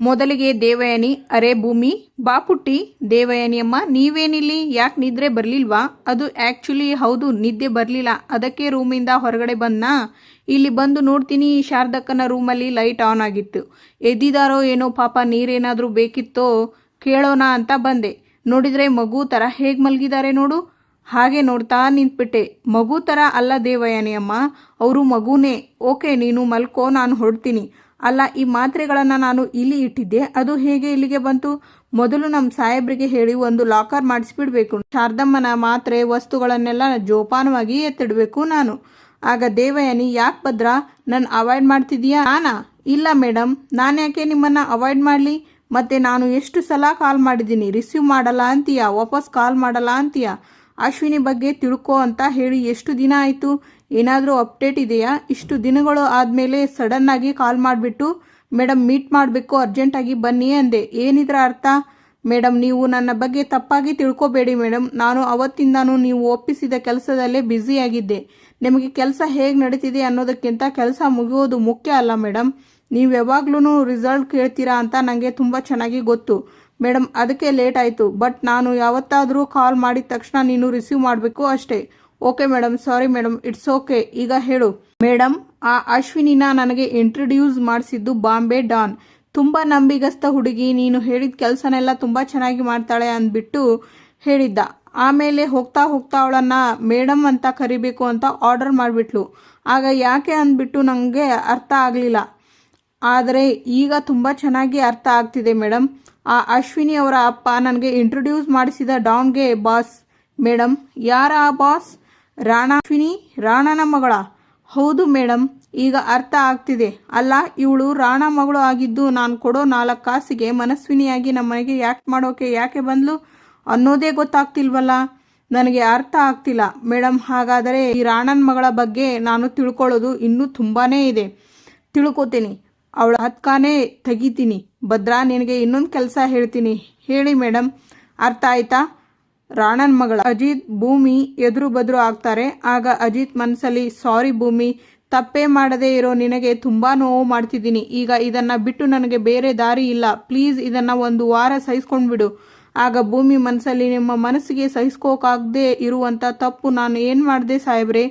ಮೊದಲಿಗೆ ದೇವಯಾನಿ, ಅರೆ ಭೂಮಿ ಬಾ ಪುಟ್ಟಿ. ದೇವಯಾನಿ ಅಮ್ಮ ನೀವೇನಿಲ್ಲಿ, ಯಾಕೆ ನಿದ್ರೆ ಬರಲಿಲ್ವಾ? ಅದು ಆ್ಯಕ್ಚುಲಿ ಹೌದು, ನಿದ್ದೆ ಬರಲಿಲ್ಲ, ಅದಕ್ಕೆ ರೂಮಿಂದ ಹೊರಗಡೆ ಬಂದನಾ. ಇಲ್ಲಿ ಬಂದು ನೋಡ್ತೀನಿ ಶಾರದಕ್ಕನ ರೂಮಲ್ಲಿ ಲೈಟ್ ಆನ್ ಆಗಿತ್ತು. ಎದ್ದಿದಾರೋ ಏನೋ ಪಾಪ, ನೀರೇನಾದರೂ ಬೇಕಿತ್ತೋ ಕೇಳೋಣ ಅಂತ ಬಂದೆ. ನೋಡಿದರೆ ಮಗು ಥರ ಹೇಗೆ ಮಲಗಿದ್ದಾರೆ ನೋಡು. ಹಾಗೆ ನೋಡ್ತಾ ನಿಂತ್ಬಿಟ್ಟೆ. ಮಗು ಥರ ಅಲ್ಲ ದೇವಯಾನಿ ಅಮ್ಮ, ಅವರು ಮಗುನೇ. ಓಕೆ ನೀನು ಮಲ್ಕೋ, ನಾನು ಹೊರಡ್ತೀನಿ. ಅಲ್ಲ, ಈ ಮಾತ್ರೆಗಳನ್ನು ನಾನು ಇಲ್ಲಿ ಇಟ್ಟಿದ್ದೆ, ಅದು ಹೇಗೆ ಇಲ್ಲಿಗೆ ಬಂತು? ಮೊದಲು ನಮ್ಮ ಸಾಹೇಬ್ರಿಗೆ ಹೇಳಿ ಒಂದು ಲಾಕರ್ ಮಾಡಿಸ್ಬಿಡ್ಬೇಕು. ಶಾರದಮ್ಮನ ಮಾತ್ರೆ ವಸ್ತುಗಳನ್ನೆಲ್ಲ ಜೋಪಾನವಾಗಿ ಎತ್ತಿಡಬೇಕು ನಾನು. ಆಗ ದೇವಯಾನಿ, ಯಾಕೆ ಭದ್ರಾ ನನ್ನ ಅವಾಯ್ಡ್ ಮಾಡ್ತಿದೀಯಾ? ನಾನಾ? ಇಲ್ಲ ಮೇಡಮ್, ನಾನು ಯಾಕೆ ನಿಮ್ಮನ್ನು ಅವಾಯ್ಡ್ ಮಾಡಲಿ? ಮತ್ತೆ ನಾನು ಎಷ್ಟು ಸಲ ಕಾಲ್ ಮಾಡಿದ್ದೀನಿ, ರಿಸೀವ್ ಮಾಡಲ್ಲ ಅಂತೀಯಾ, ವಾಪಸ್ ಕಾಲ್ ಮಾಡಲ್ಲ ಅಂತೀಯಾ? ಅಶ್ವಿನಿ ಬಗ್ಗೆ ತಿಳ್ಕೊ ಅಂತ ಹೇಳಿ ಎಷ್ಟು ದಿನ ಆಯಿತು? ಏನಾದರೂ ಅಪ್ಡೇಟ್ ಇದೆಯಾ? ಇಷ್ಟು ದಿನಗಳು ಆದಮೇಲೆ ಸಡನ್ನಾಗಿ ಕಾಲ್ ಮಾಡಿಬಿಟ್ಟು ಮೇಡಮ್ ಮೀಟ್ ಮಾಡಬೇಕು, ಅರ್ಜೆಂಟಾಗಿ ಬನ್ನಿ ಅಂದೆ. ಏನಿದ್ರ ಅರ್ಥ? ಮೇಡಮ್ ನೀವು ನನ್ನ ಬಗ್ಗೆ ತಪ್ಪಾಗಿ ತಿಳ್ಕೊಬೇಡಿ ಮೇಡಮ್. ನಾನು ಅವತ್ತಿಂದಾನು ನೀವು ಒಪ್ಪಿಸಿದ ಕೆಲಸದಲ್ಲೇ ಬ್ಯುಸಿಯಾಗಿದ್ದೆ. ನಿಮಗೆ ಕೆಲಸ ಹೇಗೆ ನಡೀತಿದೆ ಅನ್ನೋದಕ್ಕಿಂತ ಕೆಲಸ ಮುಗಿಯೋದು ಮುಖ್ಯ ಅಲ್ಲ ಮೇಡಮ್. ನೀವು ಯಾವಾಗ್ಲೂ ರಿಸಲ್ಟ್ ಕೇಳ್ತೀರಾ ಅಂತ ನನಗೆ ತುಂಬ ಚೆನ್ನಾಗಿ ಗೊತ್ತು ಮೇಡಮ್, ಅದಕ್ಕೆ ಲೇಟ್ ಆಯಿತು. ಬಟ್ ನಾನು ಯಾವತ್ತಾದರೂ ಕಾಲ್ ಮಾಡಿದ ತಕ್ಷಣ ನೀನು ರಿಸೀವ್ ಮಾಡಬೇಕು ಅಷ್ಟೇ. Okay madam, sorry madam, it's okay. ಈಗ ಹೇಳು ಮೇಡಮ್, ಆ ಅಶ್ವಿನಿನ ನನಗೆ ಇಂಟ್ರಡ್ಯೂಸ್ ಮಾಡಿಸಿದ್ದು ಬಾಂಬೆ ಡಾನ್. ತುಂಬ ನಂಬಿಗಸ್ತ ಹುಡುಗಿ, ನೀನು ಹೇಳಿದ ಕೆಲಸನೆಲ್ಲ ತುಂಬ ಚೆನ್ನಾಗಿ ಮಾಡ್ತಾಳೆ ಅಂದ್ಬಿಟ್ಟು ಹೇಳಿದ್ದ. ಆಮೇಲೆ ಹೋಗ್ತಾ ಹೋಗ್ತಾ ಅವಳನ್ನು ಮೇಡಮ್ ಅಂತ ಕರಿಬೇಕು ಅಂತ ಆರ್ಡರ್ ಮಾಡಿಬಿಟ್ಲು. ಆಗ ಯಾಕೆ ಅಂದ್ಬಿಟ್ಟು ನನಗೆ ಅರ್ಥ ಆಗಲಿಲ್ಲ. ಆದರೆ ಈಗ ತುಂಬ ಚೆನ್ನಾಗಿ ಅರ್ಥ ಆಗ್ತಿದೆ ಮೇಡಮ್. ಆ ಅಶ್ವಿನಿ ಅವರ ಅಪ್ಪ ನನಗೆ ಇಂಟ್ರೊಡ್ಯೂಸ್ ಮಾಡಿಸಿದ ಡಾನ್ಗೆ ಬಾಸ್. ಮೇಡಮ್, ಯಾರ ಆ ಬಾಸ್? ಅಶ್ವಿನಿ ರಾಣನ ಮಗಳ? ಹೌದು ಮೇಡಮ್, ಈಗ ಅರ್ಥ ಆಗ್ತಿದೆ. ಅಲ್ಲ, ಇವಳು ರಾಣ ಮಗಳು ಆಗಿದ್ದು ನಾನು ಕೊಡೋ 4 ಕಾಸಿಗೆ ಮನಸ್ವಿನಿಯಾಗಿ ನಮ್ಮನೆಗೆ ಮಾಡೋಕೆ ಯಾಕೆ ಬಂದ್ಲು ಅನ್ನೋದೇ ಗೊತ್ತಾಗ್ತಿಲ್ವಲ್ಲ. ನನಗೆ ಅರ್ಥ ಆಗ್ತಿಲ್ಲ ಮೇಡಮ್. ಹಾಗಾದರೆ ಈ ರಾಣನ ಮಗಳ ಬಗ್ಗೆ ನಾನು ತಿಳ್ಕೊಳ್ಳೋದು ಇನ್ನೂ ತುಂಬಾ ಇದೆ. ತಿಳ್ಕೊತೀನಿ, ಅವಳ ಹತ್ಕಾನೇ ತೆಗಿತೀನಿ. ಭದ್ರಾ, ನಿನಗೆ ಇನ್ನೊಂದು ಕೆಲಸ ಹೇಳ್ತೀನಿ, ಹೇಳಿ ಮೇಡಮ್. ಅರ್ಥ ಆಯ್ತಾ? ರಾಣನ್ ಮಗಳ ಅಜಿತ್ ಭೂಮಿ ಎದುರು ಬದ್ರು ಆಗ್ತಾರೆ. ಆಗ ಅಜಿತ್ ಮನಸ್ಸಲ್ಲಿ, ಸಾರಿ ಭೂಮಿ, ತಪ್ಪೇ ಮಾಡದೇ ಇರೋ ನಿನಗೆ ತುಂಬ ನೋವು ಮಾಡ್ತಿದ್ದೀನಿ. ಈಗ ಇದನ್ನು ಬಿಟ್ಟು ನನಗೆ ಬೇರೆ ದಾರಿ ಇಲ್ಲ. ಪ್ಲೀಸ್ ಇದನ್ನು 1 ವಾರ ಸಹಿಸ್ಕೊಂಡ್ಬಿಡು. ಆಗ ಭೂಮಿ ಮನಸ್ಸಲ್ಲಿ, ನಿಮ್ಮ ಮನಸ್ಸಿಗೆ ಸಹಿಸ್ಕೋಕಾಗದೇ ಇರುವಂಥ ತಪ್ಪು ನಾನು ಏನು ಮಾಡಿದೆ ಸಾಹೇಬ್ರೆ?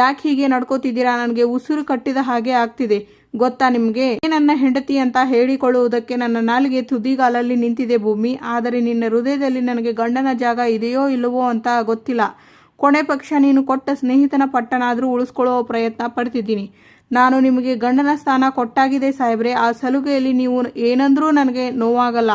ಯಾಕೆ ಹೀಗೆ ನಡ್ಕೋತಿದ್ದೀರಾ? ನನಗೆ ಉಸಿರು ಕಟ್ಟಿದ ಹಾಗೆ ಆಗ್ತಿದೆ ಗೊತ್ತಾ ನಿಮಗೆ? ನನ್ನ ಹೆಂಡತಿ ಅಂತ ಹೇಳಿಕೊಳ್ಳುವುದಕ್ಕೆ ನನ್ನ ನಾಲಿಗೆ ತುದಿಗಾಲಲ್ಲಿ ನಿಂತಿದೆ ಭೂಮಿ. ಆದರೆ ನಿನ್ನ ಹೃದಯದಲ್ಲಿ ನನಗೆ ಗಂಡನ ಜಾಗ ಇದೆಯೋ ಇಲ್ಲವೋ ಅಂತ ಗೊತ್ತಿಲ್ಲ. ಕೊನೆ ಪಕ್ಷ ನೀನು ಕೊಟ್ಟ ಸ್ನೇಹಿತನ ಪಟ್ಟನಾದರೂ ಉಳಿಸ್ಕೊಳ್ಳೋ ಪ್ರಯತ್ನ ಪಡ್ತಿದ್ದೀನಿ. ನಾನು ನಿಮಗೆ ಗಂಡನ ಸ್ಥಾನ ಕೊಟ್ಟಾಗಿದೆ ಸಾಹೇಬ್ರೆ. ಆ ಸಲುಗೆಯಲ್ಲಿ ನೀವು ಏನಂದ್ರೂ ನನಗೆ ನೋವಾಗಲ್ಲ.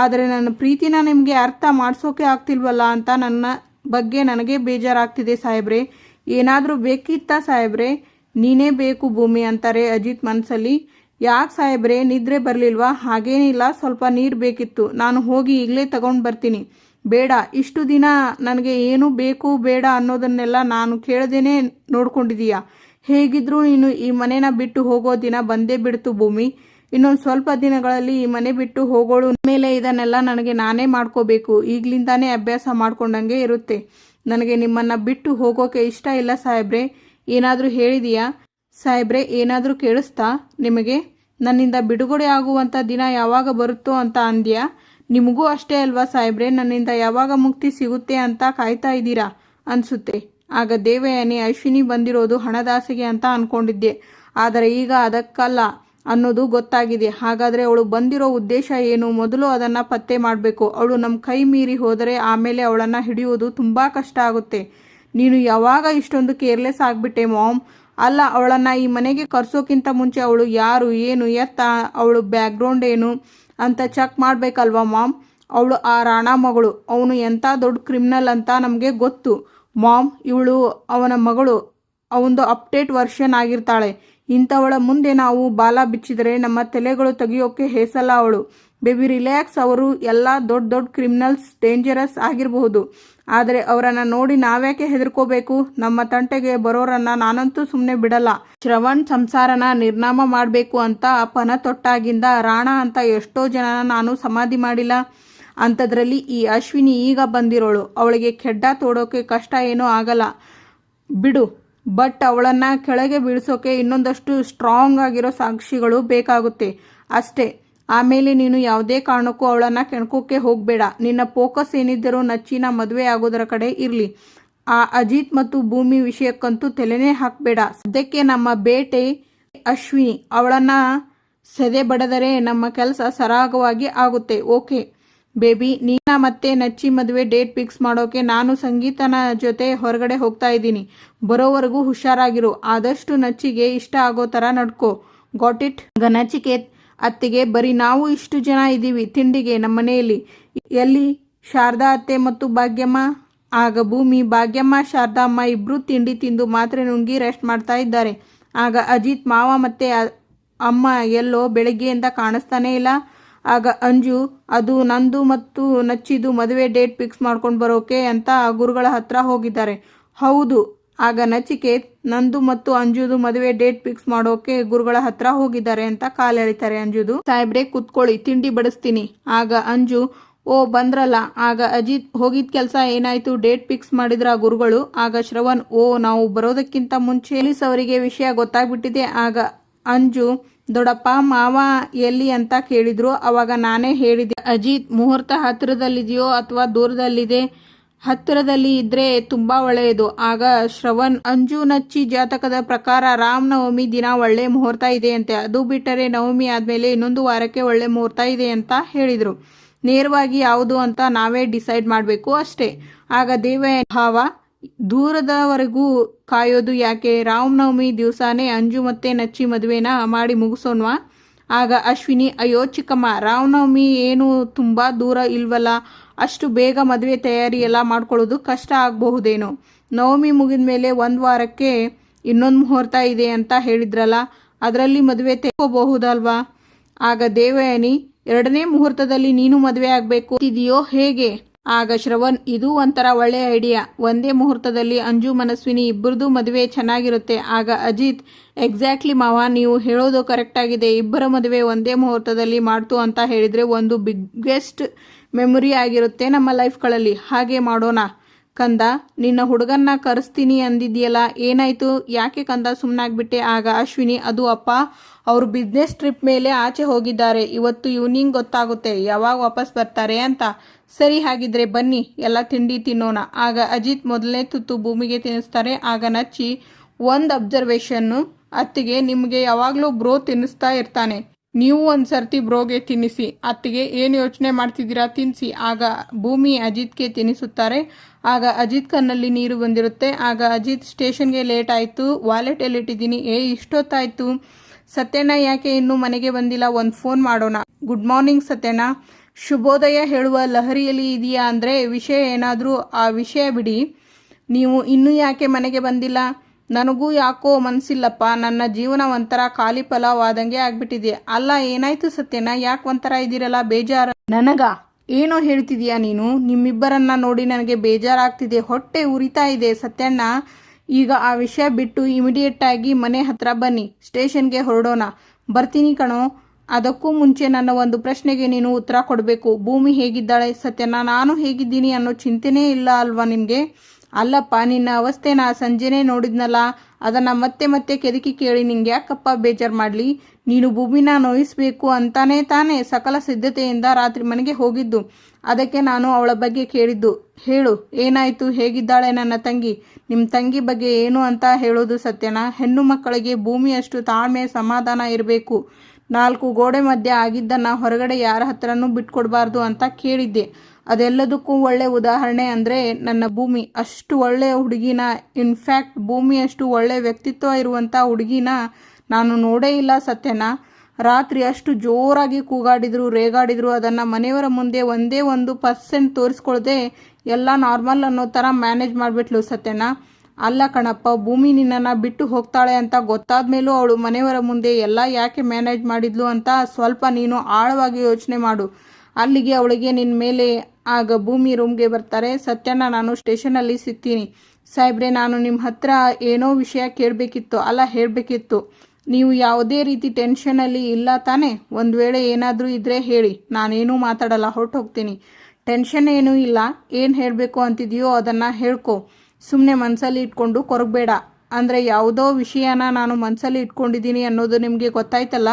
ಆದರೆ ನನ್ನ ಪ್ರೀತಿನ ನಿಮಗೆ ಅರ್ಥ ಮಾಡಿಸೋಕೆ ಆಗ್ತಿಲ್ವಲ್ಲ ಅಂತ ನನ್ನ ಬಗ್ಗೆ ನನಗೆ ಬೇಜಾರಾಗ್ತಿದೆ ಸಾಹೇಬ್ರೆ. ಏನಾದರೂ ಬೇಕಿತ್ತಾ ಸಾಹೇಬ್ರೆ? ನೀನೇ ಬೇಕು ಭೂಮಿ ಅಂತಾರೆ ಅಜಿತ್ ಮನಸ್ಸಲ್ಲಿ. ಯಾಕೆ ಸಾಹೇಬ್ರೆ, ನಿದ್ರೆ ಬರಲಿಲ್ವಾ? ಹಾಗೇನಿಲ್ಲ, ಸ್ವಲ್ಪ ನೀರು ಬೇಕಿತ್ತು, ನಾನು ಹೋಗಿ ಈಗಲೇ ತಗೊಂಡು ಬರ್ತೀನಿ. ಬೇಡ, ಇಷ್ಟು ದಿನ ನನಗೆ ಏನು ಬೇಕು ಬೇಡ ಅನ್ನೋದನ್ನೆಲ್ಲ ನಾನು ಕೇಳದೇನೆ ನೋಡ್ಕೊಂಡಿದೀಯಾ. ಹೇಗಿದ್ರೂ ನೀನು ಈ ಮನೆನ ಬಿಟ್ಟು ಹೋಗೋ ದಿನ ಬಂದೇ ಬಿಡ್ತು ಭೂಮಿ. ಇನ್ನೊಂದು ಸ್ವಲ್ಪ ದಿನಗಳಲ್ಲಿ ಈ ಮನೆ ಬಿಟ್ಟು ಹೋಗೋಳು. ಮೇಲೆ ಇದನ್ನೆಲ್ಲ ನನಗೆ ನಾನೇ ಮಾಡ್ಕೋಬೇಕು. ಈಗಲಿಂದಾನೇ ಅಭ್ಯಾಸ ಮಾಡ್ಕೊಂಡಂಗೆ ಇರುತ್ತೆ. ನನಗೆ ನಿಮ್ಮನ್ನು ಬಿಟ್ಟು ಹೋಗೋಕೆ ಇಷ್ಟ ಇಲ್ಲ ಸಾಹೇಬ್ರೆ. ಏನಾದರೂ ಹೇಳಿದೀಯಾ ಸಾಹೇಬ್ರೆ? ಏನಾದರೂ ಕೇಳಿಸ್ತಾ ನಿಮಗೆ? ನನ್ನಿಂದ ಬಿಡುಗಡೆ ಆಗುವಂಥ ದಿನ ಯಾವಾಗ ಬರುತ್ತೋ ಅಂತ ಅಂದ್ಯಾ? ನಿಮಗೂ ಅಷ್ಟೇ ಅಲ್ವಾ ಸಾಹೇಬ್ರೆ? ನನ್ನಿಂದ ಯಾವಾಗ ಮುಕ್ತಿ ಸಿಗುತ್ತೆ ಅಂತ ಕಾಯ್ತಾ ಇದ್ದೀರಾ ಅನಿಸುತ್ತೆ. ಆಗ ದೇವಯಾನಿ, ಅಶ್ವಿನಿ ಬಂದಿರೋದು ಹಣದಾಸೆಗೆ ಅಂತ ಅಂದ್ಕೊಂಡಿದ್ದೆ, ಆದರೆ ಈಗ ಅದಕ್ಕಲ್ಲ ಅನ್ನೋದು ಗೊತ್ತಾಗಿದೆ. ಹಾಗಾದರೆ ಅವಳು ಬಂದಿರೋ ಉದ್ದೇಶ ಏನು? ಮೊದಲು ಅದನ್ನು ಪತ್ತೆ ಮಾಡಬೇಕು. ಅವಳು ನಮ್ಮ ಕೈ ಮೀರಿ ಹೋದರೆ ಆಮೇಲೆ ಅವಳನ್ನು ಹಿಡಿಯೋದು ತುಂಬ ಕಷ್ಟ ಆಗುತ್ತೆ. ನೀನು ಯಾವಾಗ ಇಷ್ಟೊಂದು ಕೇರ್ಲೆಸ್ ಆಗಿಬಿಟ್ಟೆ ಮಾಮ್? ಅಲ್ಲ, ಅವಳನ್ನು ಈ ಮನೆಗೆ ಕರ್ಸೋಕ್ಕಿಂತ ಮುಂಚೆ ಅವಳು ಯಾರು, ಏನು, ಎತ್ತ, ಅವಳು ಬ್ಯಾಕ್ಗ್ರೌಂಡ್ ಏನು ಅಂತ ಚೆಕ್ ಮಾಡಬೇಕಲ್ವಾ ಮಾಮ್? ಅವಳು ಆ ರಾಣ ಮಗಳು. ಅವನು ಎಂಥ ದೊಡ್ಡ ಕ್ರಿಮಿನಲ್ ಅಂತ ನಮಗೆ ಗೊತ್ತು ಮಾಮ್. ಇವಳು ಅವನ ಮಗಳು, ಅವನದು ಅಪ್ಡೇಟ್ ವರ್ಷನ್ ಆಗಿರ್ತಾಳೆ. ಇಂಥವಳ ಮುಂದೆ ನಾವು ಬಾಲ ಬಿಚ್ಚಿದರೆ ನಮ್ಮ ತಲೆಗಳು ತೆಗಿಯೋಕೆ ಹೇಸಲ್ಲ ಅವಳು. Baby relax. ಅವರು ಎಲ್ಲ ದೊಡ್ಡ ಕ್ರಿಮಿನಲ್ಸ್ ಡೇಂಜರಸ್ ಆಗಿರಬಹುದು, ಆದರೆ ಅವರನ್ನು ನೋಡಿ ನಾವ್ಯಾಕೆ ಹೆದರ್ಕೋಬೇಕು? ನಮ್ಮ ತಂಟೆಗೆ ಬರೋರನ್ನ ನಾನಂತೂ ಸುಮ್ಮನೆ ಬಿಡಲ್ಲ. ಶ್ರವಣ್ ಸಂಸಾರನ ನಿರ್ನಾಮ ಮಾಡಬೇಕು ಅಂತ ಪನ ತೊಟ್ಟಾಗಿಂದ ರಾಣ ಅಂತ ಎಷ್ಟೋ ಜನನ ನಾನು ಸಮಾಧಿ ಮಾಡಿಲ್ಲ. ಅಂಥದ್ರಲ್ಲಿ ಈ ಅಶ್ವಿನಿ ಈಗ ಬಂದಿರೋಳು. ಅವಳಿಗೆ ಕೆಡ್ಡ ತೋಡೋಕೆ ಕಷ್ಟ ಏನೂ ಆಗಲ್ಲ ಬಿಡು. ಬಟ್ ಅವಳನ್ನು ಕೆಳಗೆ ಬೀಳ್ಸೋಕೆ ಇನ್ನೊಂದಷ್ಟು ಸ್ಟ್ರಾಂಗ್ ಆಗಿರೋ ಸಾಕ್ಷಿಗಳು ಬೇಕಾಗುತ್ತೆ ಅಷ್ಟೇ. ಆಮೇಲೆ ನೀನು ಯಾವುದೇ ಕಾರಣಕ್ಕೂ ಅವಳನ್ನು ಕೆಣ್ಕೋಕ್ಕೆ ಹೋಗಬೇಡ. ನಿನ್ನ ಫೋಕಸ್ ಏನಿದ್ದರೂ ನಚ್ಚಿನ ಮದುವೆ ಆಗೋದರ ಕಡೆ ಇರಲಿ. ಆ ಅಜಿತ್ ಮತ್ತು ಭೂಮಿ ವಿಷಯಕ್ಕಂತೂ ತಲೆನೇ ಹಾಕಬೇಡ. ಸದ್ಯಕ್ಕೆ ನಮ್ಮ ಬೇಟೆ ಅಶ್ವಿನಿ, ಅವಳನ್ನು ಸೆದೆ ಬಡದರೆ ನಮ್ಮ ಕೆಲಸ ಸರಾಗವಾಗಿ ಆಗುತ್ತೆ. ಓಕೆ ಬೇಬಿ, ನೀನ ಮತ್ತೆ ನಚ್ಚಿ ಮದುವೆ ಡೇಟ್ ಫಿಕ್ಸ್ ಮಾಡೋಕೆ ನಾನು ಸಂಗೀತನ ಜೊತೆ ಹೊರಗಡೆ ಹೋಗ್ತಾ ಇದ್ದೀನಿ. ಬರೋವರೆಗೂ ಹುಷಾರಾಗಿರು. ಆದಷ್ಟು ನಚ್ಚಿಗೆ ಇಷ್ಟ ಆಗೋ ಥರ ನಡ್ಕೋ. Got it? ನಚಿಕೇತ್ ಅತ್ತೆಗೆ, ಬರೀ ನಾವು ಇಷ್ಟು ಜನ ಇದ್ದೀವಿ ತಿಂಡಿಗೆ ನಮ್ಮ ಮನೆಯಲ್ಲಿ. ಎಲ್ಲಿ ಶಾರದಾ ಅತ್ತೆ ಮತ್ತು ಭಾಗ್ಯಮ್ಮ? ಆಗ ಭೂಮಿ, ಭಾಗ್ಯಮ್ಮ ಶಾರದಾ ಅಮ್ಮ ಇಬ್ಬರು ತಿಂಡಿ ತಿಂದು ಮಾತ್ರೆ ನುಂಗಿ ರೆಸ್ಟ್ ಮಾಡ್ತಾ ಇದ್ದಾರೆ. ಆಗ ಅಜಿತ್, ಮಾವ ಮತ್ತೆ ಅಮ್ಮ ಎಲ್ಲೋ ಬೆಳಗ್ಗೆಯಿಂದ ಕಾಣಿಸ್ತಾನೇ ಇಲ್ಲ. ಆಗ ಅಂಜು, ಅದು ನಂದು ಮತ್ತು ನಚ್ಚಿದು ಮದುವೆ ಡೇಟ್ ಫಿಕ್ಸ್ ಮಾಡ್ಕೊಂಡು ಬರೋಕೆ ಅಂತ ಗುರುಗಳ ಹತ್ರ ಹೋಗಿದ್ದಾರೆ. ಹೌದು. ಆಗ ನಚಿಕೇತ್, ನಂದು ಮತ್ತು ಅಂಜುದು ಮದುವೆ ಡೇಟ್ ಫಿಕ್ಸ್ ಮಾಡೋಕೆ ಗುರುಗಳ ಹತ್ರ ಹೋಗಿದ್ದಾರೆ ಅಂತ ಕಾಲೆಳಿತಾರೆ ಅಂಜುದು. ಸಾಹೇಬ್ರೆ ಕೂತ್ಕೊಳ್ಳಿ, ತಿಂಡಿ ಬಡಿಸ್ತೀನಿ. ಆಗ ಅಂಜು, ಓ ಬಂದ್ರಲ್ಲ. ಆಗ ಅಜಿತ್, ಹೋಗಿದ್ ಕೆಲಸ ಏನಾಯ್ತು? ಡೇಟ್ ಫಿಕ್ಸ್ ಮಾಡಿದ್ರ ಗುರುಗಳು? ಆಗ ಶ್ರವಣ್, ಓ ನಾವು ಬರೋದಕ್ಕಿಂತ ಮುಂಚೆ ಪೊಲೀಸ್ ಅವರಿಗೆ ವಿಷಯ ಗೊತ್ತಾಗ್ಬಿಟ್ಟಿದೆ. ಆಗ ಅಂಜು, ದೊಡ್ಡಪ್ಪ ಮಾವ ಎಲ್ಲಿ ಅಂತ ಕೇಳಿದ್ರು. ಅವಾಗ ನಾನೇ ಹೇಳಿದೆ, ಅಜಿತ್ ಮುಹೂರ್ತ ಹತ್ತಿರದಲ್ಲಿದೆಯೋ ಅಥವಾ ದೂರದಲ್ಲಿದೆ? ಹತ್ತಿರದಲ್ಲಿ ಇದ್ರೆ ತುಂಬಾ ಒಳ್ಳೆಯದು. ಆಗ ಶ್ರವಣ್, ಅಂಜು ನಚ್ಚಿ ಜಾತಕದ ಪ್ರಕಾರ ರಾಮನವಮಿ ದಿನ ಒಳ್ಳೆ ಮುಹೂರ್ತ ಇದೆ ಅಂತೆ. ಅದು ಬಿಟ್ಟರೆ ನವಮಿ ಆದ್ಮೇಲೆ ಇನ್ನೊಂದು ವಾರಕ್ಕೆ ಒಳ್ಳೆ ಮುಹೂರ್ತ ಇದೆ ಅಂತ ಹೇಳಿದ್ರು. ನೇರವಾಗಿ ಯಾವುದು ಅಂತ ನಾವೇ ಡಿಸೈಡ್ ಮಾಡಬೇಕು ಅಷ್ಟೇ. ಆಗ ದೇವಯ್ಯ, ಭಾವ ದೂರದವರೆಗೂ ಕಾಯೋದು ಯಾಕೆ? ರಾಮನವಮಿ ದಿವಸನೇ ಅಂಜು ಮತ್ತೆ ನಚ್ಚಿ ಮದುವೆನ ಮಾಡಿ ಮುಗಿಸೋಣ್ವಾ? ಆಗ ಅಶ್ವಿನಿ, ಅಯ್ಯೋ ಚಿಕ್ಕಮ್ಮ, ರಾಮನವಮಿ ಏನು ತುಂಬ ದೂರ ಇಲ್ವಲ್ಲ, ಅಷ್ಟು ಬೇಗ ಮದುವೆ ತಯಾರಿ ಎಲ್ಲ ಮಾಡ್ಕೊಳ್ಳೋದು ಕಷ್ಟ ಆಗಬಹುದೇನೋ. ನವಮಿ ಮುಗಿದ ಮೇಲೆ 1 ವಾರಕ್ಕೆ ಇನ್ನೊಂದು ಮುಹೂರ್ತ ಇದೆ ಅಂತ ಹೇಳಿದ್ರಲ್ಲ, ಅದರಲ್ಲಿ ಮದುವೆ ತೆಗೋಬಹುದಲ್ವಾ? ಆಗ ದೇವಯಾನಿ, 2ನೇ ಮುಹೂರ್ತದಲ್ಲಿ ನೀನು ಮದುವೆ ಆಗಬೇಕು ಇದೆಯೋ ಹೇಗೆ? ಆಗ ಶ್ರವಣ್, ಇದು ಒಂಥರ ಒಳ್ಳೆಯ ಐಡಿಯಾ. ಒಂದೇ ಮುಹೂರ್ತದಲ್ಲಿ ಅಂಜು ಮನಸ್ವಿನಿ ಇಬ್ಬರದು ಮದುವೆ ಚೆನ್ನಾಗಿರುತ್ತೆ. ಆಗ ಅಜಿತ್, ಎಕ್ಸಾಕ್ಟ್ಲಿ ಮಾವ, ನೀವು ಹೇಳೋದು ಕರೆಕ್ಟ್ ಆಗಿದೆ. ಇಬ್ಬರ ಮದುವೆ ಒಂದೇ ಮುಹೂರ್ತದಲ್ಲಿ ಮಾಡ್ತು ಅಂತ ಹೇಳಿದರೆ ಒಂದು ಬಿಗ್ಗೆಸ್ಟ್ ಮೆಮೊರಿ ಆಗಿರುತ್ತೆ ನಮ್ಮ ಲೈಫ್ಗಳಲ್ಲಿ. ಹಾಗೆ ಮಾಡೋಣ. ಕಂದ, ನಿನ್ನ ಹುಡುಗನ್ನ ಕರೆಸ್ತೀನಿ ಅಂದಿದ್ಯಲ್ಲ, ಏನಾಯ್ತು? ಯಾಕೆ ಕಂದ ಸುಮ್ಮನಾಗ್ಬಿಟ್ಟೆ? ಆಗ ಅಶ್ವಿನಿ, ಅದು ಅಪ್ಪ, ಅವರು ಬಿಸ್ನೆಸ್ ಟ್ರಿಪ್ ಮೇಲೆ ಆಚೆ ಹೋಗಿದ್ದಾರೆ. ಇವತ್ತು ಈವ್ನಿಂಗ್ ಗೊತ್ತಾಗುತ್ತೆ ಯಾವಾಗ ವಾಪಸ್ ಬರ್ತಾರೆ ಅಂತ. ಸರಿ, ಹಾಗಿದ್ರೆ ಬನ್ನಿ ಎಲ್ಲ ತಿಂಡಿ ತಿನ್ನೋಣ. ಆಗ ಅಜಿತ್ ಮೊದಲನೇ ತುತ್ತು ಭೂಮಿಗೆ ತಿನ್ನಿಸ್ತಾರೆ. ಆಗ ನಚ್ಚಿ, ಒಂದು ಅಬ್ಸರ್ವೇಷನ್ನು ಅತ್ತಿಗೆ, ನಿಮಗೆ ಯಾವಾಗಲೂ ಬ್ರೋ ತಿನ್ನಿಸ್ತಾ ಇರ್ತಾನೆ, ನೀವು ಒಂದು ಸರ್ತಿ ಬ್ರೋಗೆ ತಿನ್ನಿಸಿ. ಅತ್ತಿಗೆ, ಏನು ಯೋಚನೆ ಮಾಡ್ತಿದ್ದೀರಾ, ತಿನ್ನಿಸಿ. ಆಗ ಭೂಮಿ ಅಜಿತ್ಗೆ ತಿನ್ನಿಸುತ್ತಾರೆ. ಆಗ ಅಜಿತ್ ಕಣ್ಣಲ್ಲಿ ನೀರು ಬಂದಿರುತ್ತೆ. ಆಗ ಅಜಿತ್, ಸ್ಟೇಷನ್ಗೆ ಲೇಟ್ ಆಯಿತು, ವಾಲೆಟ್ ಎಲ್ಲಿಟ್ಟಿದ್ದೀನಿ? ಇಷ್ಟೊತ್ತಾಯಿತು. ಸತ್ಯಣ್ಣ ಯಾಕೆ ಇನ್ನೂ ಮನೆಗೆ ಬಂದಿಲ್ಲ? ಒಂದು ಫೋನ್ ಮಾಡೋಣ. Good morning Satyanna. ಶುಭೋದಯ ಹೇಳುವ ಲಹರಿಯಲ್ಲಿ ಇದೆಯಾ ಅಂದರೆ ವಿಷಯ ಏನಾದರೂ? ಆ ವಿಷಯ ಬಿಡಿ, ನೀವು ಇನ್ನೂ ಯಾಕೆ ಮನೆಗೆ ಬಂದಿಲ್ಲ? ನನಗೂ ಯಾಕೋ ಮನಸ್ಸಿಲ್ಲಪ್ಪ. ನನ್ನ ಜೀವನ ಒಂಥರ ಖಾಲಿ ಫಲವಾದಂಗೆ ಆಗ್ಬಿಟ್ಟಿದೆ. ಅಲ್ಲ, ಏನಾಯ್ತು ಸತ್ಯನ? ಯಾಕೆ ಒಂಥರ ಇದ್ದೀರಲ್ಲ, ಬೇಜಾರು? ನನಗ ಏನೋ ಹೇಳ್ತಿದೀಯಾ ನೀನು? ನಿಮ್ಮಿಬ್ಬರನ್ನ ನೋಡಿ ನನಗೆ ಬೇಜಾರಾಗ್ತಿದೆ, ಹೊಟ್ಟೆ ಉರಿತಾ ಇದೆ ಸತ್ಯಣ್ಣ. ಈಗ ಆ ವಿಷಯ ಬಿಟ್ಟು ಇಮಿಡಿಯೇಟಾಗಿ ಮನೆ ಹತ್ರ ಬನ್ನಿ, ಸ್ಟೇಷನ್ಗೆ ಹೊರಡೋಣ. ಬರ್ತೀನಿ ಕಣೋ. ಅದಕ್ಕೂ ಮುಂಚೆ ನನ್ನ ಒಂದು ಪ್ರಶ್ನೆಗೆ ನೀನು ಉತ್ತರ ಕೊಡಬೇಕು. ಭೂಮಿ ಹೇಗಿದ್ದಾಳೆ ಸತ್ಯಣ್ಣ? ನಾನು ಹೇಗಿದ್ದೀನಿ ಅನ್ನೋ ಚಿಂತೆನೇ ಇಲ್ಲ ಅಲ್ವಾ ನಿನಗೆ? ಅಲ್ಲಪ್ಪ, ನಿನ್ನ ಅವಸ್ಥೆ ನಾ ಸಂಜೆನೇ ನೋಡಿದ್ನಲ್ಲ, ಅದನ್ನು ಮತ್ತೆ ಮತ್ತೆ ಕೆದಕಿ ಕೇಳಿ ನಿಂಗೆ ಯಾಕಪ್ಪ ಬೇಜಾರು ಮಾಡಲಿ? ನೀನು ಭೂಮಿನ ನೋಯಿಸಬೇಕು ಅಂತಾನೇ ತಾನೇ ಸಕಲ ಸಿದ್ಧತೆಯಿಂದ ರಾತ್ರಿ ಮನೆಗೆ ಹೋಗಿದ್ದು. ಅದಕ್ಕೆ ನಾನು ಅವಳ ಬಗ್ಗೆ ಕೇಳಿದ್ದು. ಹೇಳು, ಏನಾಯಿತು? ಹೇಗಿದ್ದಾಳೆ ನನ್ನ ತಂಗಿ? ನಿಮ್ಮ ತಂಗಿ ಬಗ್ಗೆ ಏನು ಅಂತ ಹೇಳೋದು ಸತ್ಯನಾ? ಹೆಣ್ಣು ಮಕ್ಕಳಿಗೆ ಭೂಮಿಯಷ್ಟು ತಾಳ್ಮೆ ಸಮಾಧಾನ ಇರಬೇಕು. 4 ಗೋಡೆ ಮಧ್ಯೆ ಆಗಿದ್ದನ್ನು ಹೊರಗಡೆ ಯಾರ ಹತ್ರನೂ ಬಿಟ್ಕೊಡ್ಬಾರ್ದು ಅಂತ ಕೇಳಿದ್ದೆ. ಅದೆಲ್ಲದಕ್ಕೂ ಒಳ್ಳೆ ಉದಾಹರಣೆ ಅಂದರೆ ನನ್ನ ಭೂಮಿ. ಅಷ್ಟು ಒಳ್ಳೆಯ ಹುಡುಗಿನ, ಇನ್ಫ್ಯಾಕ್ಟ್ ಭೂಮಿಯಷ್ಟು ಒಳ್ಳೆ ವ್ಯಕ್ತಿತ್ವ ಇರುವಂಥ ಹುಡುಗಿನ ನಾನು ನೋಡೇ ಇಲ್ಲ ಸತ್ಯನ. ರಾತ್ರಿ ಅಷ್ಟು ಜೋರಾಗಿ ಕೂಗಾಡಿದ್ರು, ರೇಗಾಡಿದ್ರು, ಅದನ್ನು ಮನೆಯವರ ಮುಂದೆ ಒಂದೇ 1% ತೋರಿಸ್ಕೊಳ್ದೆ ಎಲ್ಲ ನಾರ್ಮಲ್ ಅನ್ನೋ ಥರ ಮ್ಯಾನೇಜ್ ಮಾಡಿಬಿಟ್ಲು ಸತ್ಯನ. ಅಲ್ಲ ಕಣಪ್ಪ, ಭೂಮಿ ನಿನ್ನನ್ನು ಬಿಟ್ಟು ಹೋಗ್ತಾಳೆ ಅಂತ ಗೊತ್ತಾದ ಮೇಲೂ ಅವಳು ಮನೆಯವರ ಮುಂದೆ ಎಲ್ಲ ಯಾಕೆ ಮ್ಯಾನೇಜ್ ಮಾಡಿದ್ಲು ಅಂತ ಸ್ವಲ್ಪ ನೀನು ಆಳವಾಗಿ ಯೋಚನೆ ಮಾಡು. ಅಲ್ಲಿಗೆ ಅವಳಿಗೆ ನಿನ್ನ ಮೇಲೆ. ಆಗ ಭೂಮಿ ರೂಮ್ಗೆ ಬರ್ತಾರೆ. ಸತ್ಯಣ್ಣ, ನಾನು ಸ್ಟೇಷನಲ್ಲಿ ಸಿಗ್ತೀನಿ. ಸಾಹೇಬ್ರೆ, ನಾನು ನಿಮ್ಮ ಹತ್ರ ಏನೋ ವಿಷಯ ಕೇಳಬೇಕಿತ್ತು, ಅಲ್ಲ ಹೇಳಬೇಕಿತ್ತು. ನೀವು ಯಾವುದೇ ರೀತಿ ಟೆನ್ಷನಲ್ಲಿ ಇಲ್ಲ ತಾನೇ? ಒಂದು ವೇಳೆ ಏನಾದರೂ ಇದ್ದರೆ ಹೇಳಿ, ನಾನೇನೂ ಮಾತಾಡಲ್ಲ, ಹೊರಟೋಗ್ತೀನಿ. ಟೆನ್ಷನ್ ಏನೂ ಇಲ್ಲ. ಏನು ಹೇಳಬೇಕು ಅಂತಿದೆಯೋ ಅದನ್ನು ಹೇಳ್ಕೊ. ಸುಮ್ಮನೆ ಮನಸ್ಸಲ್ಲಿ ಇಟ್ಕೊಂಡು ಕೊರಗಬೇಡ. ಅಂದರೆ ಯಾವುದೋ ವಿಷಯನ ನಾನು ಮನಸ್ಸಲ್ಲಿ ಇಟ್ಕೊಂಡಿದ್ದೀನಿ ಅನ್ನೋದು ನಿಮಗೆ ಗೊತ್ತಾಯ್ತಲ್ಲ,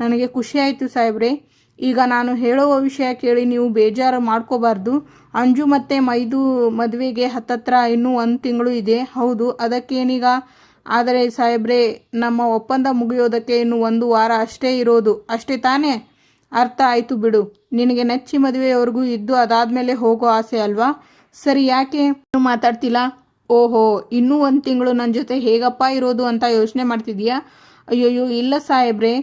ನನಗೆ ಖುಷಿ ಆಯಿತು ಸಾಹೇಬ್ರೆ. ಈಗ ನಾನು ಹೇಳುವ ವಿಷಯ ಕೇಳಿ ನೀವು ಬೇಜಾರು ಮಾಡ್ಕೋಬಾರ್ದು. ಅಂಜು ಮತ್ತು ಮೈದು ಮದುವೆಗೆ ಹತ್ತತ್ರ ಇನ್ನೂ 1 ತಿಂಗಳು ಇದೆ. ಹೌದು, ಅದಕ್ಕೇನೀಗ? ಆದರೆ ಸಾಹೇಬ್ರೆ, ನಮ್ಮ ಒಪ್ಪಂದ ಮುಗಿಯೋದಕ್ಕೆ ಇನ್ನು 1 ವಾರ ಅಷ್ಟೇ ಇರೋದು, ಅಷ್ಟೇ ತಾನೇ? ಅರ್ಥ ಆಯಿತು ಬಿಡು. ನಿನಗೆ ನೆಚ್ಚಿ ಮದುವೆಯವರೆಗೂ ಇದ್ದು ಅದಾದಮೇಲೆ ಹೋಗೋ ಆಸೆ ಅಲ್ವಾ? ಸರಿ, ಯಾಕೆ ಇನ್ನೂ ಮಾತಾಡ್ತಿಲ್ಲ? ಓಹೋ, ಇನ್ನೂ 1 ತಿಂಗಳು ನನ್ನ ಜೊತೆ ಹೇಗಪ್ಪ ಇರೋದು ಅಂತ ಯೋಚನೆ ಮಾಡ್ತಿದೀಯಾ? ಅಯ್ಯೋಯ್ಯೋ ಇಲ್ಲ ಸಾಹೇಬ್ರೆ,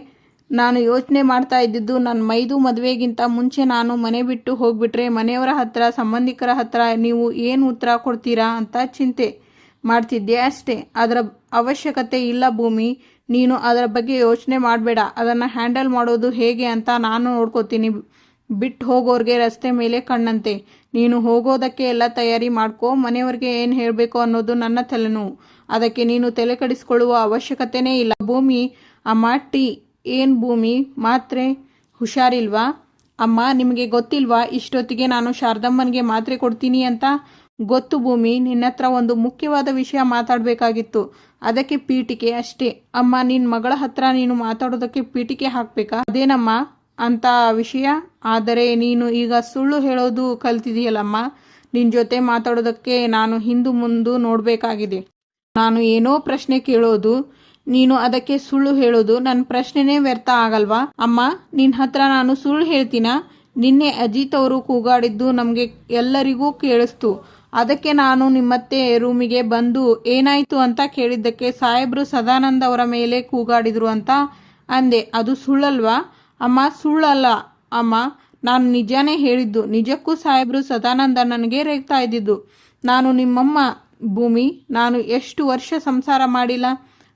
ನಾನು ಯೋಚನೆ ಮಾಡ್ತಾ ಇದ್ದಿದ್ದು ನನ್ನ ಮೈದು ಮದುವೆಗಿಂತ ಮುಂಚೆ ನಾನು ಮನೆ ಬಿಟ್ಟು ಹೋಗ್ಬಿಟ್ರೆ ಮನೆಯವರ ಹತ್ರ, ಸಂಬಂಧಿಕರ ಹತ್ರ ನೀವು ಏನು ಉತ್ತರ ಕೊಡ್ತೀರಾ ಅಂತ ಚಿಂತೆ ಮಾಡ್ತಿದ್ದೆ ಅಷ್ಟೇ. ಅದರ ಅವಶ್ಯಕತೆ ಇಲ್ಲ ಭೂಮಿ. ನೀನು ಅದರ ಬಗ್ಗೆ ಯೋಚನೆ ಮಾಡಬೇಡ. ಅದನ್ನು ಹ್ಯಾಂಡಲ್ ಮಾಡೋದು ಹೇಗೆ ಅಂತ ನಾನು ನೋಡ್ಕೋತೀನಿ. ಬಿಟ್ಟು ಹೋಗೋರಿಗೆ ರಸ್ತೆ ಮೇಲೆ ಕಣ್ಣಂತೆ. ನೀನು ಹೋಗೋದಕ್ಕೆ ಎಲ್ಲ ತಯಾರಿ ಮಾಡ್ಕೋ. ಮನೆಯವ್ರಿಗೆ ಏನು ಹೇಳಬೇಕು ಅನ್ನೋದು ನನ್ನ ತಲೆನೋವು. ಅದಕ್ಕೆ ನೀನು ತಲೆ ಕೆಡಿಸ್ಕೊಳ್ಳುವ ಅವಶ್ಯಕತೆನೇ ಇಲ್ಲ. ಭೂಮಿ, ಅಮ್ಮ ಟೀ. ಏನು ಭೂಮಿ, ಮಾತ್ರೆ ಹುಷಾರಿಲ್ವಾ? ಅಮ್ಮ, ನಿಮಗೆ ಗೊತ್ತಿಲ್ವಾ ಇಷ್ಟೊತ್ತಿಗೆ ನಾನು ಶಾರದಮ್ಮನಿಗೆ ಮಾತ್ರೆ ಕೊಡ್ತೀನಿ ಅಂತ? ಗೊತ್ತು ಭೂಮಿ, ನಿನ್ನ ಹತ್ರ ಒಂದು ಮುಖ್ಯವಾದ ವಿಷಯ ಮಾತಾಡಬೇಕಾಗಿತ್ತು, ಅದಕ್ಕೆ ಪೀಠಿಕೆ ಅಷ್ಟೇ. ಅಮ್ಮ, ನಿನ್ನ ಮಗಳ ಹತ್ರ ನೀನು ಮಾತಾಡೋದಕ್ಕೆ ಪೀಠಿಕೆ ಹಾಕಬೇಕಾ? ಅದೇನಮ್ಮ ಅಂತ ವಿಷಯ? ಆದರೆ ನೀನು ಈಗ ಸುಳ್ಳು ಹೇಳೋದು ಕಲ್ತಿದೆಯಲ್ಲಮ್ಮ. ನಿನ್ನ ಜೊತೆ ಮಾತಾಡೋದಕ್ಕೆ ನಾನು ಹಿಂದು ಮುಂದು ನೋಡಬೇಕಾಗಿದೆ. ನಾನು ಏನೋ ಪ್ರಶ್ನೆ ಕೇಳೋದು, ನೀನು ಅದಕ್ಕೆ ಸುಳ್ಳು ಹೇಳೋದು. ನನ್ನ ಪ್ರಶ್ನೆನೇ ವ್ಯರ್ಥ ಆಗಲ್ವಾ? ಅಮ್ಮ, ನಿನ್ನ ಹತ್ರ ನಾನು ಸುಳ್ಳು ಹೇಳ್ತೀನಾ? ನಿನ್ನೆ ಅಜಿತ್ ಅವರು ಕೂಗಾಡಿದ್ದು ನಮಗೆ ಎಲ್ಲರಿಗೂ ಕೇಳಿಸ್ತು. ಅದಕ್ಕೆ ನಾನು ನಿಮ್ಮತ್ತೆ ರೂಮಿಗೆ ಬಂದು ಏನಾಯಿತು ಅಂತ ಕೇಳಿದ್ದಕ್ಕೆ ಸಾಹೇಬರು ಸದಾನಂದ ಅವರ ಮೇಲೆ ಕೂಗಾಡಿದ್ರು ಅಂತ ಅಂದೆ. ಅದು ಸುಳ್ಳಲ್ವಾ? ಅಮ್ಮ, ಸುಳ್ಳಲ್ಲ ಅಮ್ಮ, ನಾನು ನಿಜಾನೇ ಹೇಳಿದ್ದು. ನಿಜಕ್ಕೂ ಸಾಹೇಬರು ಸದಾನಂದ ನನಗೆ ರೇಗ್ತಾ ಇದ್ದಿದ್ದು. ನಾನು ನಿಮ್ಮಮ್ಮ ಭೂಮಿ, ನಾನು ಎಷ್ಟು ವರ್ಷ ಸಂಸಾರ ಮಾಡಿಲ್ಲ.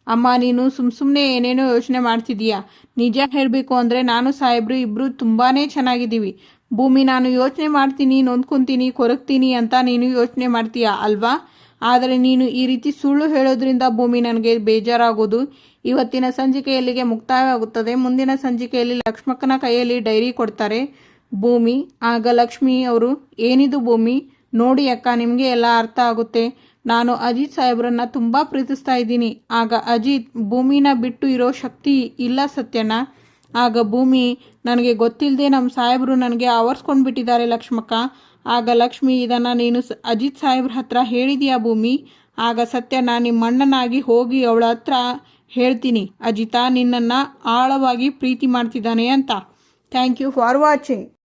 ಅಮ್ಮ, ನೀನು ಸುಮ್ಮನೆ ಏನೇನೋ ಯೋಚನೆ ಮಾಡ್ತಿದ್ದೀಯಾ. ನಿಜ ಹೇಳಬೇಕು ಅಂದರೆ ನಾನು ಸಾಹೇಬ್ರು ಇಬ್ಬರು ತುಂಬಾ ಚೆನ್ನಾಗಿದ್ದೀವಿ. ಭೂಮಿ, ನಾನು ಯೋಚನೆ ಮಾಡ್ತೀನಿ, ನೊಂದ್ಕೊತೀನಿ, ಕೊರಗ್ತೀನಿ ಅಂತ ನೀನು ಯೋಚನೆ ಮಾಡ್ತೀಯಾ ಅಲ್ವಾ? ಆದರೆ ನೀನು ಈ ರೀತಿ ಸುಳ್ಳು ಹೇಳೋದ್ರಿಂದ ಭೂಮಿ ನನಗೆ ಬೇಜಾರಾಗೋದು. ಇವತ್ತಿನ ಸಂಚಿಕೆ ಎಲ್ಲಿಗೆ ಮುಕ್ತಾಯವಾಗುತ್ತದೆ. ಮುಂದಿನ ಸಂಚಿಕೆಯಲ್ಲಿ ಲಕ್ಷ್ಮಕ್ಕನ ಕೈಯಲ್ಲಿ ಡೈರಿ ಕೊಡ್ತಾರೆ ಭೂಮಿ. ಆಗ ಲಕ್ಷ್ಮಿ ಅವರು, ಏನಿದು ಭೂಮಿ? ನೋಡಿ ಅಕ್ಕ, ನಿಮಗೆ ಎಲ್ಲ ಅರ್ಥ ಆಗುತ್ತೆ. ನಾನು ಅಜಿತ್ ಸಾಹೇಬ್ರನ್ನ ತುಂಬ ಪ್ರೀತಿಸ್ತಾ ಇದ್ದೀನಿ. ಆಗ ಅಜಿತ್, ಭೂಮಿನ ಬಿಟ್ಟು ಇರೋ ಶಕ್ತಿ ಇಲ್ಲ ಸತ್ಯಣ್ಣ. ಆಗ ಭೂಮಿ, ನನಗೆ ಗೊತ್ತಿಲ್ಲದೆ ನಮ್ಮ ಸಾಹೇಬರು ನನಗೆ ಆವರಿಸ್ಕೊಂಡ್ಬಿಟ್ಟಿದ್ದಾರೆ ಲಕ್ಷ್ಮಕ್ಕ. ಆಗ ಲಕ್ಷ್ಮಿ, ಇದನ್ನು ನೀನು ಅಜಿತ್ ಸಾಹೇಬ್ರ ಹತ್ರ ಹೇಳಿದೀಯಾ ಭೂಮಿ? ಆಗ ಸತ್ಯಣ್ಣ, ನಿಮ್ಮ ಅಣ್ಣನಾಗಿ ಹೋಗಿ ಅವಳ ಹತ್ರ ಹೇಳ್ತೀನಿ, ಅಜಿತ ನಿನ್ನನ್ನು ಆಳವಾಗಿ ಪ್ರೀತಿ ಮಾಡ್ತಿದ್ದಾನೆ ಅಂತ. Thank you for watching.